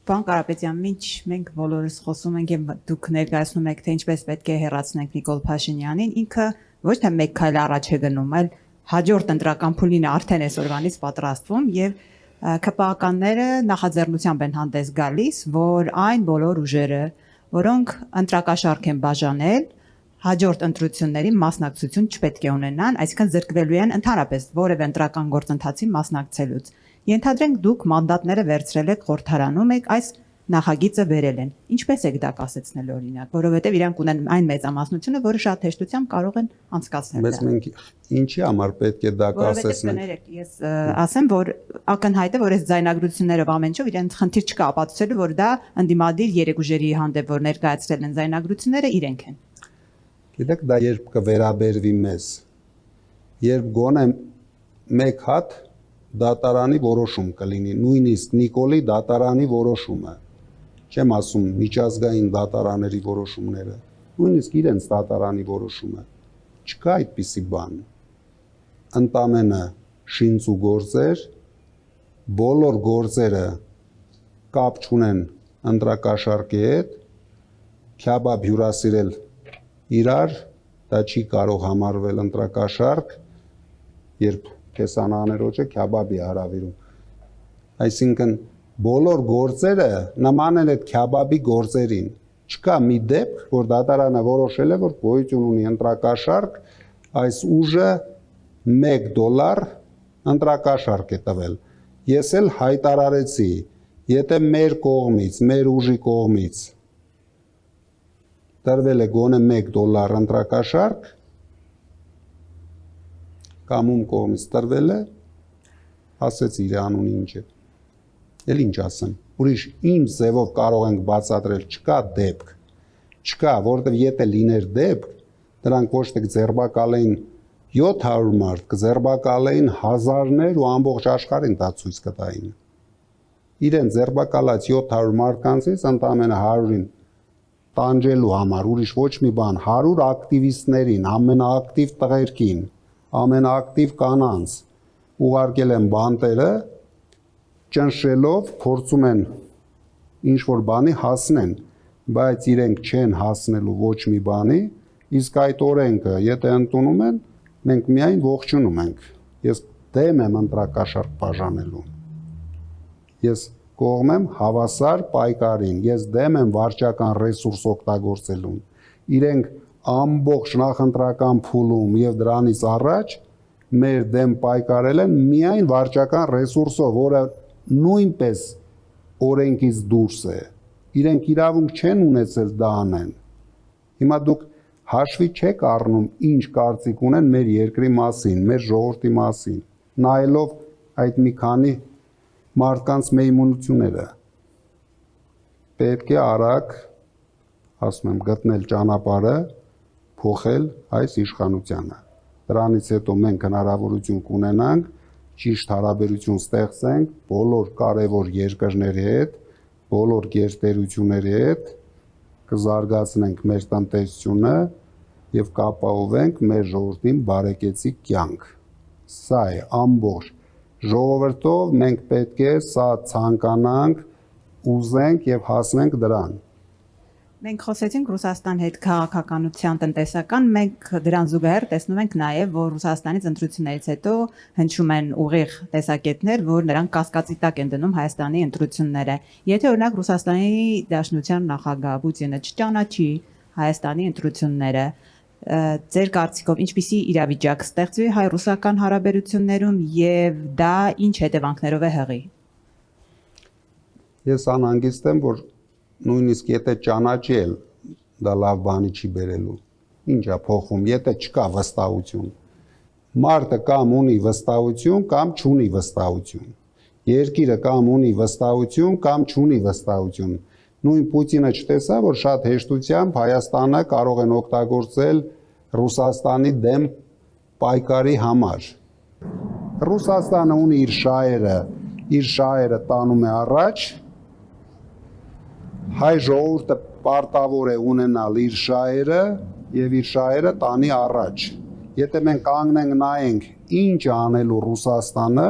Պարոն Կարապետյան, մինչ մենք բոլորս խոսում ենք եւ դուք ներկայացնում եք, թե ինչպես պետք է հեռացնենք Նիկոլ Փաշինյանին, ինքը ոչ թե մեկ քայլ առաջ է գնում, այլ հաջորդ ընտրական փուլին արդեն այսօրվանից պատրաստվում եւ ԿՊԱ-ականները նախաձեռնությամբ են հանդես գալիս, որ այն բոլոր ուժերը, որոնք ընտրակաշառք են բաժանել, հաջորդ ընտրությունների մասնակցություն չպետք է ունենան, այսինքն զրկվելու են ընդհանրապես որևէ ընտրական գործընթացի մասնակցելուց։ Ենթադրենք դուք մանդատները վերցրել եք խորհրդարանում եք այս նախագիծը վերել են։ Ինչպես եք դա կասեցնել օրինակ, որովհետև իրանք ունեն այն մեծամասնությունը, որը շատ հեշտությամբ կարող են անցկացնել դա։ Բայց մենք ինչի համար պետք է դա կասեցնենք։ Ես ասեմ, որ ակնհայտ է, որ այս ձայնագրություններով ամեն ինչով իրենց խնդիր չկա ապացուցելու, որ դա ընդդիմադիր երեք ուժերի հանդեպ որ ներկայացրել են ձայնագրությունները իրենք են։ Գիտեք, դա երբ կվերաբերվի մեզ, երբ գոնե մեկ հատ դատարանի որոշում կլինի, նույնիսկ Նիկոլի դատարանի որոշումը, չեմ ասում միջազգային դատարանների որոշումները, նույնիսկ իրենց դատարանի որոշումը, չկա այդպիսի բան, ընդամենը շինց ու գործեր, բոլոր գործերը կապ չունեն ընտրակաշառքի հետ, քյաբաբ հյուրասիրել իրար, դա չի կարող համարվել ընտրակաշառք, երբ կեսանաներոջը քյաբաբի հարավիրում։ Այսինքն բոլոր գործերը նման են այդ քյաբաբի գործերին։ Չկա մի դեպք, որ դատարանը որոշել է, որ գոյություն ունի ընտրակաշառք, այս ուժը $1 ընտրակաշառք է տվել։ Ես էլ հայտարարեցի, եթե մեր կողմից, մեր ուժի կողմից տրվել է գոնե $1 ընտրակաշառք, կամ ում կողմից տրվել է, ասեց իր անունը ինչ է, էլ ինչ ասեմ, ուրիշ ինչ ձևով կարող ենք բացատրել, չկա դեպք, չկա, որովհետև եթե լիներ դեպք, դրանք ոչ թե կձերբակալեին 700 մարդ, կձերբակալեին հազարներ ու ամբողջ աշխարհին դա ցույց կտային։ Իրեն ձերբակալած 700 մարդկանցից ընդամենը 100-ին տանջելու համար, ուրիշ ոչ մի բան, 100 ակտիվիստներին, ամենաակտիվ տղերքին, ամենաակտիվ կանանց ուղարկել են բանտերը, ճնշելով փորձում են ինչ-որ բանի հասնեն, բայց իրենք չեն հասնելու ոչ մի բանի, իսկ այդ օրենքը, եթե ընդունում են, մենք միայն ողջունում ենք։ Ես դեմ եմ ընտրակաշառք բաժանելու։ Ես կողմ եմ հավասար պայքարին, ես դեմ եմ վարչական ռեսուրս օգտագործելուն։ Իրենք ամբողջ նախընտրական փուլում եւ դրանից առաջ մեր դեմ պայքարել են միայն վարչական ռեսուրսով, որը նույնպես օրենքից դուրս է։ Իրենք իրավունք չեն ունեցել դա անեն։ Հիմա դուք հաշվի չեք առնում ինչ կարծիք ունեն մեր երկրի մասին, մեր ժողովրդի մասին, նայելով այդ մի քանի մարդկանց մեյմունությունները։ Պետք է արագ, ասում եմ, գտնել ճանապարհը, փոխել այս իշխանությանը։ Դրանից հետո մենք հնարավորություն կունենանք ճիշտ հարաբերություն ստեղծենք բոլոր կարևոր երկրների հետ, բոլոր գերտերությունների հետ, կզարգացնենք մեր տնտեսությունը եւ կապահովենք մեր ժողովրդին բարեկեցիկ կյանք։ Սա է ամբողջ ժողովրդով մենք պետք է սա ցանկանանք, ուզենք եւ հասնենք դրան։ Մենք խոսեցինք Ռուսաստան հետ քաղաքականության տնտեսական, մենք դրան զուգահեռ տեսնում ենք նաև, որ Ռուսաստանից ընտրություններից հետո հնչում են ուղիղ տեսակետներ, որ նրանք կասկածի տակ են դնում Հայաստանի ընտրությունները։ Եթե օրինակ Ռուսաստանի Դաշնության նախագահ Պուտինը չճանաչի Հայաստանի ընտրությունները, ձեր կարծիքով ինչպիսի իրավիճակ ստեղծվի հայ-ռուսական հարաբերություններում եւ դա ինչ հետևանքներով է հղի։ Ես անհանգիստ եմ, որ նույնիսկ եթե ճանաչի էլ դա լավ բանի չի բերելու։ Ինչ է փոխվում, եթե չկա վստահություն։ Մարդը կամ ունի վստահություն, կամ չունի վստահություն։ Երկիրը կամ ունի վստահություն, կամ չունի վստահություն։ Նույն Պուտինը չտեսա, որ շատ հեշտությամբ Հայաստանը կարող են օգտագործել Ռուսաստանի դեմ պայքարի համար։ Ռուսաստանը ունի իր շահերը տանում է առաջ, հայ ժողովուրդը պարտավոր է ունենալ իր շահերը եւ իր շահերը տանի առաջ։ Եթե մենք կանգնենք նայենք ինչ է անելու Ռուսաստանը,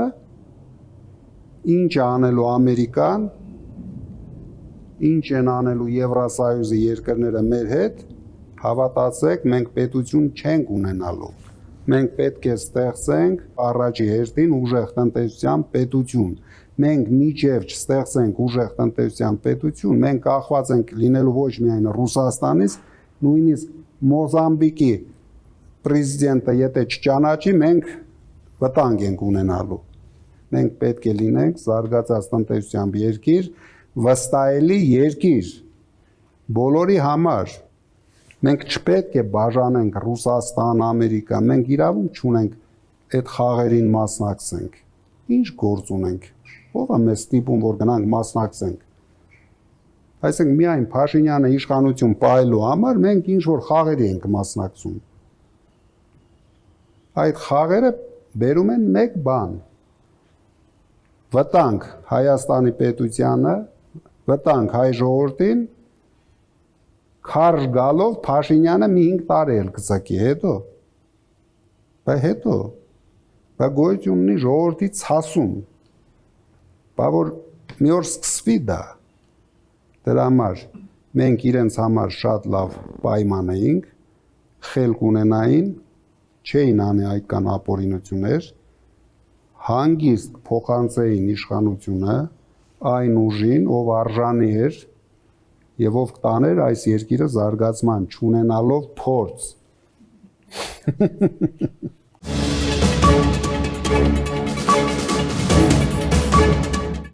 ինչ է անելու Ամերիկան, ինչ են անելու Եվրասայույզի երկրները մեր հետ, հավատացեք, մենք պետություն չենք ունենալու։ Մենք պետք է ստեղծենք առաջի հերթին ուժեղ տնտեսության պետություն։ Մենք միջև չստեղծենք ուժեղ տնտեսության պետություն, մենք կախված ենք լինելու ոչ միայն Ռուսաստանից, նույնիսկ Մոզամբիկի պրեզիդենտը եթե չճանաչի, մենք վտանգ ենք ունենալու։ Մենք պետք է լինենք զարգացած տնտեսությամբ երկիր, վստահելի երկիր բոլորի համար։ Մենք չպետք է բաժանենք Ռուսաստան, Ամերիկա, մենք իրավունք չունենք այդ խաղերին մասնակցենք։ Ինչ գործ ունենք։ Ո՞վ է մեզ ստիպում, որ գնանք մասնակցենք։ Այսինքն միայն Փաշինյանը իշխանություն պահելու համար մենք ինչ որ խաղերի ենք մասնակցում։ Այդ խաղերը բերում են մեկ բան։ Վտանգ Հայաստանի պետությանը, վտանգ հայ ժողովրդին, քարշ գալով Փաշինյանը մի 5 տարի էլ կծակի, հետո։ Բա գոյություն ունի ժողովրդի ցասում։ Բա որ մի օր սկսվի դա։ Դրա համար մենք իրենց համար շատ լավ պայման էինք, խելք ունենային, չէին անի այդքան ապօրինություններ, հանգիստ փոխանցեին իշխանությունը այն ուժին, ով արժանի էր եւ ով կտաներ այս երկիրը զարգացման, չունենալով փորձ։